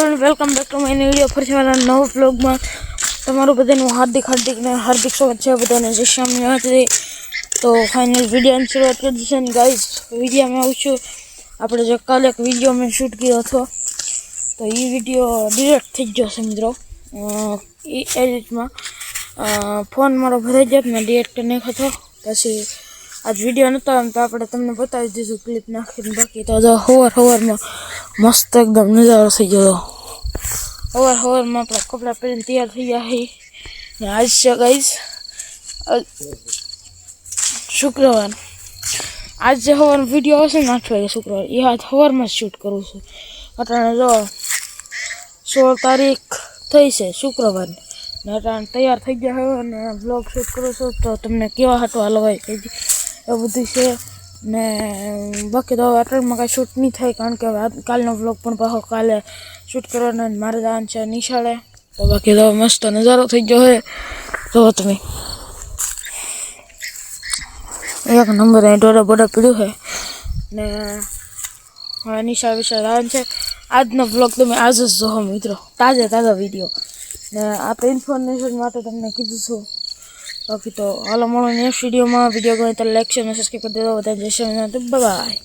Friend, welcome back to my video. ફરી મારા નવા વ્લોગમાં તમારું બધાનું હાર્દિક સ્વાગત છે. બધાને જય શ્યામ. તો ફાઇનલ વિડીયોની શરૂઆત કરી દીધી છે ને ગાઈઝ. વિડીયોમાં આવું છું આપણે જે કાલે એક વિડીયો મેં શૂટ કર્યો હતો, તો એ વિડીયો ડિરેક્ટ થઈ ગયો છે મિત્રો. એ એડિટમાં ફોન મારો ભરાઈ જાય, મેં ડિરેક્ટ નહીં હતો. પછી આજ વિડીયો નહોતો એમ તો આપણે તમને બતાવી દીધું ક્લિપ નાખીને. બાકી તો સવારમાં મસ્ત એકદમ નજારો થઈ ગયો. સવારમાં આપણે કપડાં પહેરીને તૈયાર થઈ ગયા છીએ ને આજ છે ગાઈઝ શુક્રવાર. આજ જે સવારનો વિડીયો આવશે ને 8 વાગે શુક્રવાર, એ આજ સવારમાં જ શૂટ કરું છું. અટાણે જો 16 તારીખ થઈ છે શુક્રવારની ને અટાણે તૈયાર થઈ ગયા હોય અને બ્લોગ શૂટ કરું છું. તો તમને કેવા હાટો હલવાય એવું બધું છે ને. બાકી તો અટાણમાં કાંઈ શૂટ નહીં થાય, કારણ કે કાલનો બ્લોગ પણ પાછો કાલે શૂટ કરવાનો મારે જવાનું છે નિશાળે. તો બાકી તો મસ્ત નજારો થઈ ગયો હોય. જો તમે એક નંબર અહીં ડોડા બોડા પીડ્યું છે ને હવે નિશાળ જવાનું છે. આજનો બ્લોગ તમે આજ જ જોવો મિત્રો, તાજા વિડીયો ને આ તો ઇન્ફોર્મેશન માટે તમને કીધું છું. બાકી તો હાલો મળો નેક્સ્ટ વિડીયોમાં. વિડીયો ગમે તો લાઈક શેર અને સબસ્ક્રાઈબ કરી દેજો. બધા જય શ્રી કૃષ્ણ. બાય.